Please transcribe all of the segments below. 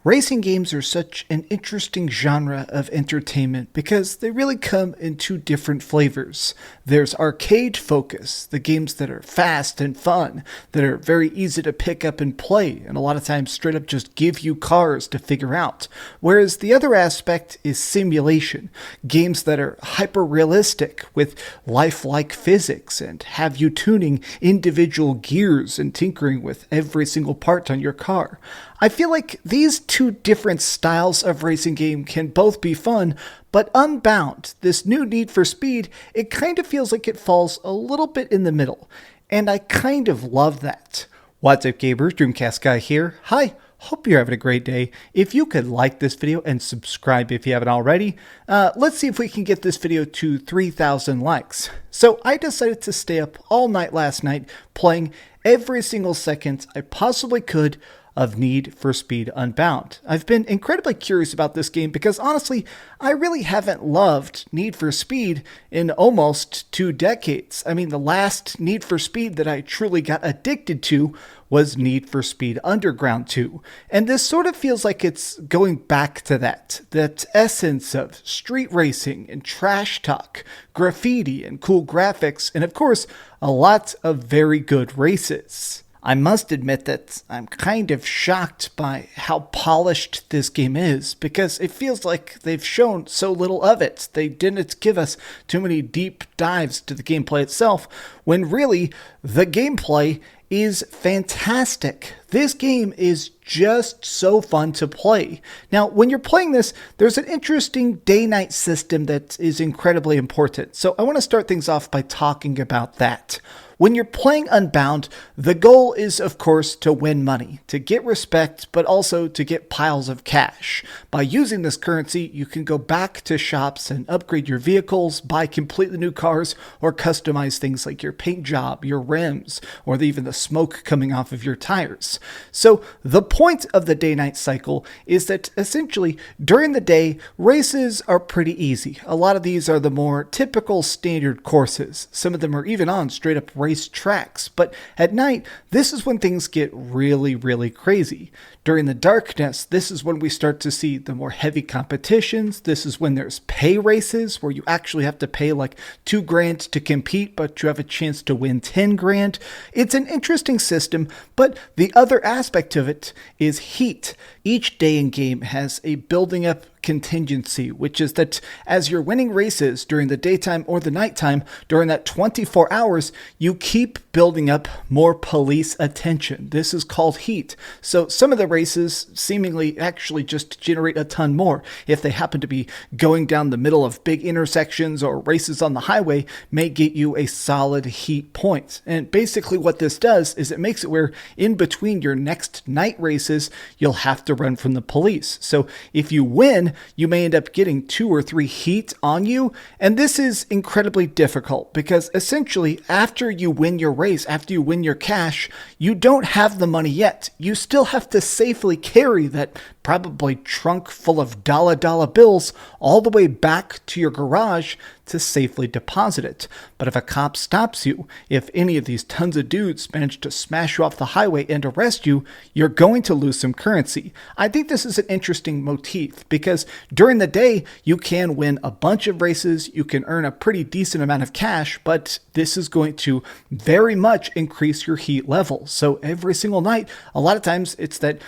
Racing games are such an interesting genre of entertainment because they really come in two different flavors. There's arcade focus, the games that are fast and fun, that are very easy to pick up and play, and a lot of times straight up just give you cars to figure out. Whereas the other aspect is simulation, games that are hyper-realistic with lifelike physics and have you tuning individual gears and tinkering with every single part on your car. I feel like these two different styles of racing game can both be fun, but Unbound, this new Need for Speed, it kind of feels like it falls a little bit in the middle, and I kind of love that. What's up gamers, DreamcastGuy here. Hi, hope you're having a great day. If you could like this video and subscribe if you haven't already, let's see if we can get this video to 3,000 likes. So I decided to stay up all night last night playing every single second I possibly could of Need for Speed Unbound. I've been incredibly curious about this game because honestly, I really haven't loved Need for Speed in almost 2 decades. I mean, the last Need for Speed that I truly got addicted to was Need for Speed Underground 2. And this sort of feels like it's going back to that essence of street racing and trash talk, graffiti and cool graphics, and of course, a lot of very good races. I must admit that I'm kind of shocked by how polished this game is because it feels like they've shown so little of it. They didn't give us too many deep dives to the gameplay itself when really the gameplay is fantastic. This game is just so fun to play. Now, when you're playing this, there's an interesting day-night system that is incredibly important. So I want to start things off by talking about that. When you're playing Unbound, the goal is, of course, to win money, to get respect, but also to get piles of cash. By using this currency, you can go back to shops and upgrade your vehicles, buy completely new cars, or customize things like your paint job, your rims, or even the smoke coming off of your tires. So the point of the day-night cycle is that essentially during the day, races are pretty easy. A lot of these are the more typical standard courses. Some of them are even on straight up race tracks, but at night, this is when things get really, really crazy. During the darkness, this is when we start to see the more heavy competitions. This is when there's pay races where you actually have to pay like $2,000 to compete, but you have a chance to win $10,000. It's an interesting system, but the other aspect of it is heat. Each day in game has a building up contingency, which is that as you're winning races during the daytime or the nighttime, during that 24 hours, you keep building up more police attention. This is called heat. So some of the races seemingly actually just generate a ton more. If they happen to be going down the middle of big intersections or races on the highway, may get you a solid heat point. And basically what this does is it makes it where in between your next night races, you'll have to run from the police. So if you win, you may end up getting 2 or 3 heat on you. And this is incredibly difficult because essentially after you win your race, after you win your cash, you don't have the money yet. You still have to safely carry that probably trunk full of dollar bills all the way back to your garage to safely deposit it. But if a cop stops you, if any of these tons of dudes manage to smash you off the highway and arrest you, you're going to lose some currency. I think this is an interesting motif because during the day, you can win a bunch of races, you can earn a pretty decent amount of cash, but this is going to very much increase your heat level. So every single night, a lot of times it's that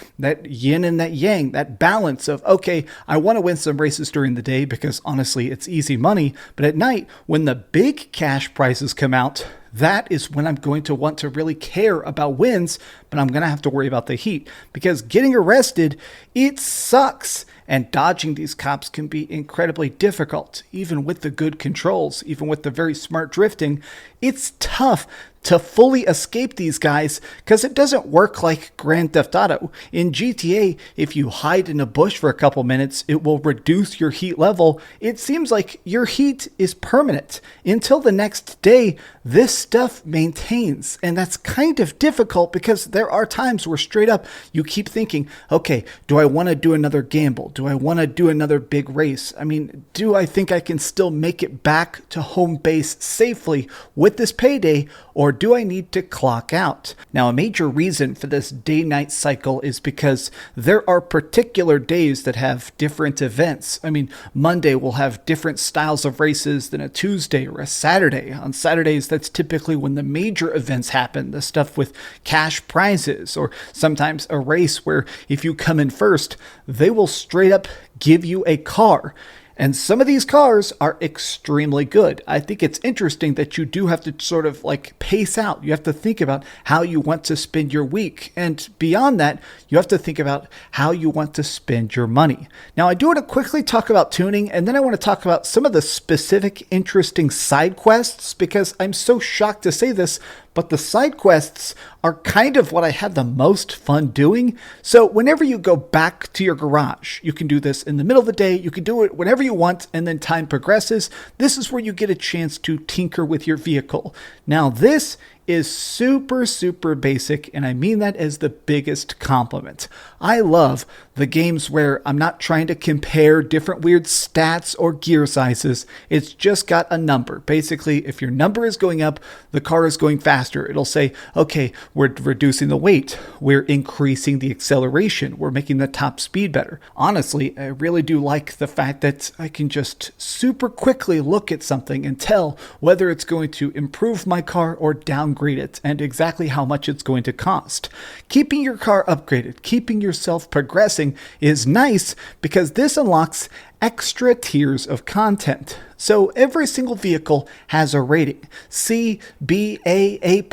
yin and that yang, that balance of, okay, I want to win some races during the day because honestly, it's easy money, but at night, when the big cash prices come out, that is when I'm going to want to really care about wins, but I'm going to have to worry about the heat because getting arrested, it sucks. And dodging these cops can be incredibly difficult, even with the good controls, even with the very smart drifting. It's tough to fully escape these guys because it doesn't work like Grand Theft Auto. In GTA, if you hide in a bush for a couple minutes, it will reduce your heat level. It seems like your heat is permanent. Until the next day, this stuff maintains, and that's kind of difficult because there are times where straight up you keep thinking, okay, do I want to do another gamble? Do I want to do another big race? I mean, do I think I can still make it back to home base safely with this payday, or do I need to clock out? Now, a major reason for this day-night cycle is because there are particular days that have different events. I mean, Monday will have different styles of races than a Tuesday or a Saturday. On Saturdays, that's typically when the major events happen, the stuff with cash prizes, or sometimes a race where if you come in first, they will straight up give you a car. And some of these cars are extremely good. I think it's interesting that you do have to sort of like pace out. You have to think about how you want to spend your week. And beyond that, you have to think about how you want to spend your money. Now, I do want to quickly talk about tuning, and then I want to talk about some of the specific interesting side quests, because I'm so shocked to say this, but the side quests are kind of what I had the most fun doing. So whenever you go back to your garage, you can do this in the middle of the day, you can do it whenever you want, and then time progresses. This is where you get a chance to tinker with your vehicle. Now this is super, super basic, and I mean that as the biggest compliment. I love the games where I'm not trying to compare different weird stats or gear sizes. It's just got a number. Basically, if your number is going up, the car is going faster. It'll say, okay, we're reducing the weight, we're increasing the acceleration, we're making the top speed better. Honestly, I really do like the fact that I can just super quickly look at something and tell whether it's going to improve my car or downgrade it, and exactly how much it's going to cost. Keeping your car upgraded, keeping yourself progressing is nice because this unlocks extra tiers of content. So every single vehicle has a rating: C, B, A+,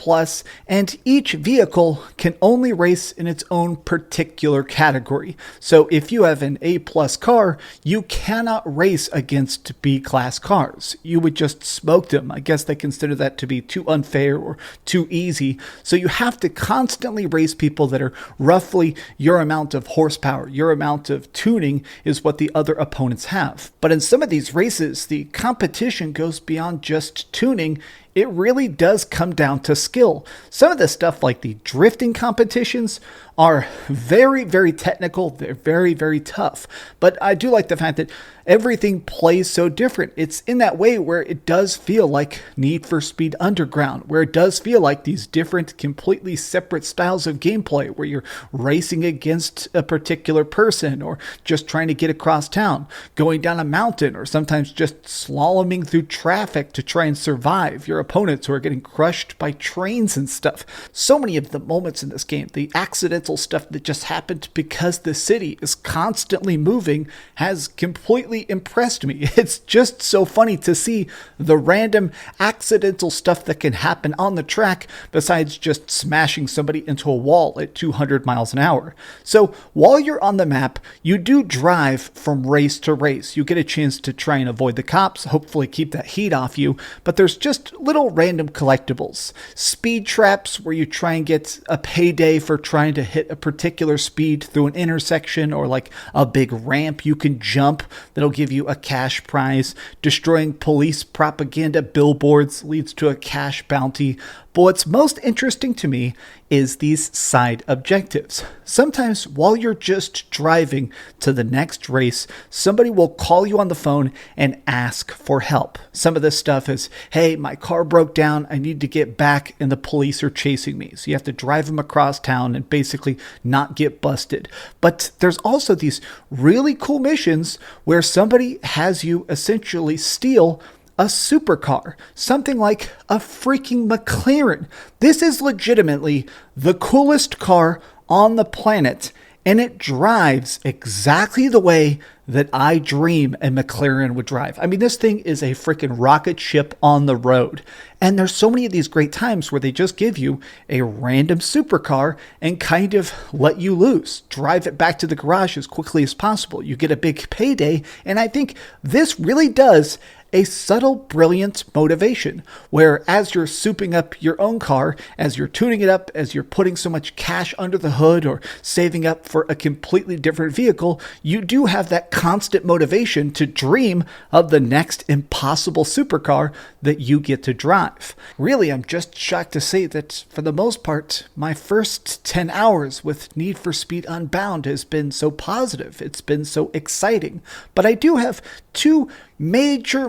and each vehicle can only race in its own particular category. So if you have an A+ car, you cannot race against B-class cars. You would just smoke them. I guess they consider that to be too unfair or too easy. So you have to constantly race people that are roughly your amount of horsepower, your amount of tuning is what the other opponents have. But in some of these races, the competition goes beyond just tuning. It really does come down to skill. Some of the stuff like the drifting competitions are very, very technical. They're very, very tough. But I do like the fact that everything plays so different. It's in that way where it does feel like Need for Speed Underground, where it does feel like these different, completely separate styles of gameplay, where you're racing against a particular person, or just trying to get across town, going down a mountain, or sometimes just slaloming through traffic to try and survive your opponents who are getting crushed by trains and stuff. So many of the moments in this game, the accidental stuff that just happened because the city is constantly moving, has completely impressed me. It's just so funny to see the random accidental stuff that can happen on the track besides just smashing somebody into a wall at 200 miles an hour. So while you're on the map, you do drive from race to race. You get a chance to try and avoid the cops, hopefully keep that heat off you, but there's just little random collectibles. Speed traps where you try and get a payday for trying to hit a particular speed through an intersection, or like a big ramp you can jump that'll give you a cash prize. Destroying police propaganda billboards leads to a cash bounty. But what's most interesting to me is these side objectives. Sometimes while you're just driving to the next race, somebody will call you on the phone and ask for help. Some of this stuff is, hey, my car broke down, I need to get back and the police are chasing me. So you have to drive them across town and basically not get busted. But there's also these really cool missions where somebody has you essentially steal a supercar, something like a freaking McLaren. This is legitimately the coolest car on the planet, and it drives exactly the way that I dream a McLaren would drive. I mean, this thing is a freaking rocket ship on the road. And there's so many of these great times where they just give you a random supercar and kind of let you loose. Drive it back to the garage as quickly as possible. You get a big payday, and I think this really does a subtle, brilliant motivation where as you're souping up your own car, as you're tuning it up, as you're putting so much cash under the hood or saving up for a completely different vehicle, you do have that constant motivation to dream of the next impossible supercar that you get to drive. Really, I'm just shocked to say that for the most part, my first 10 hours with Need for Speed Unbound has been so positive. It's been so exciting. But I do have two major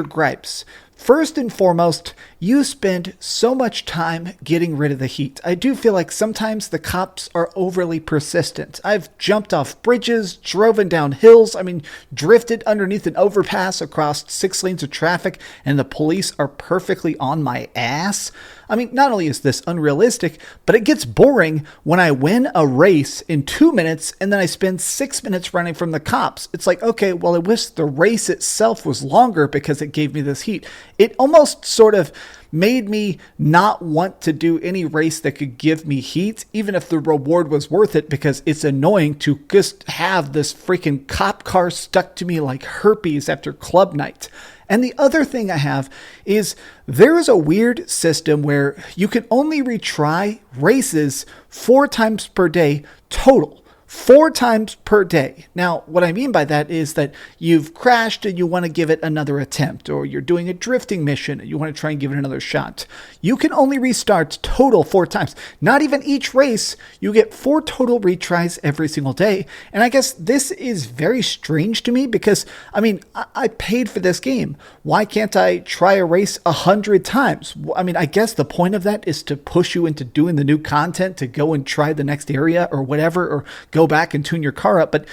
gripes. First and foremost, you spend so much time getting rid of the heat. I do feel like sometimes the cops are overly persistent. I've jumped off bridges, driven down hills, drifted underneath an overpass across 6 lanes of traffic, and the police are perfectly on my ass. Not only is this unrealistic, but it gets boring when I win a race in 2 minutes and then I spend 6 minutes running from the cops. It's like, okay, well, I wish the race itself was longer because it gave me this heat. It almost sort of made me not want to do any race that could give me heat, even if the reward was worth it, because it's annoying to just have this freaking cop car stuck to me like herpes after club night. And the other thing I have is there is a weird system where you can only retry races 4 times per day total. 4 times per day. Now, what I mean by that is that you've crashed and you want to give it another attempt, or you're doing a drifting mission and you want to try and give it another shot. You can only restart total 4 times. Not even each race. You get 4 total retries every single day. And I guess this is very strange to me because, I paid for this game. Why can't I try a race 100 times? I guess the point of that is to push you into doing the new content, to go and try the next area or whatever, or go back and tune your car up. But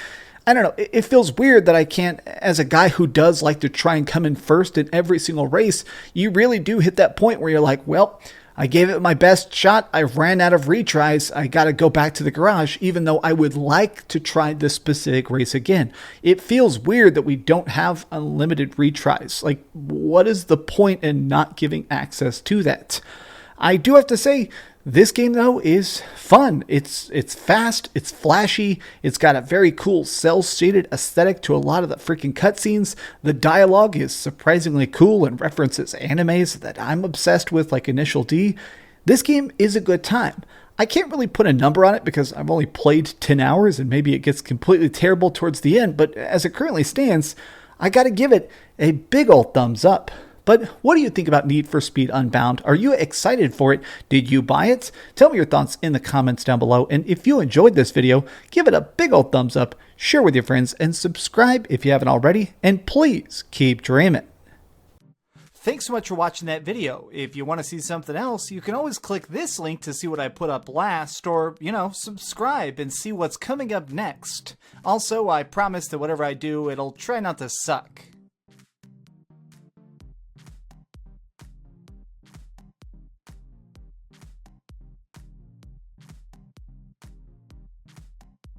I don't know, it feels weird that I can't, as a guy who does like to try and come in first in every single race, you really do hit that point where you're like, well, I gave it my best shot, I ran out of retries, I gotta go back to the garage, even though I would like to try this specific race again. It feels weird that we don't have unlimited retries. Like, what is the point in not giving access to that? I do have to say, this game, though, is fun. It's fast, it's flashy, it's got a very cool cel-shaded aesthetic to a lot of the freaking cutscenes. The dialogue is surprisingly cool and references animes that I'm obsessed with, like Initial D. This game is a good time. I can't really put a number on it because I've only played 10 hours and maybe it gets completely terrible towards the end, but as it currently stands, I gotta give it a big old thumbs up. But what do you think about Need for Speed Unbound? Are you excited for it? Did you buy it? Tell me your thoughts in the comments down below. And if you enjoyed this video, give it a big old thumbs up, share with your friends, and subscribe if you haven't already. And please keep dreaming. Thanks so much for watching that video. If you want to see something else, you can always click this link to see what I put up last, or, subscribe and see what's coming up next. Also, I promise that whatever I do, it'll try not to suck.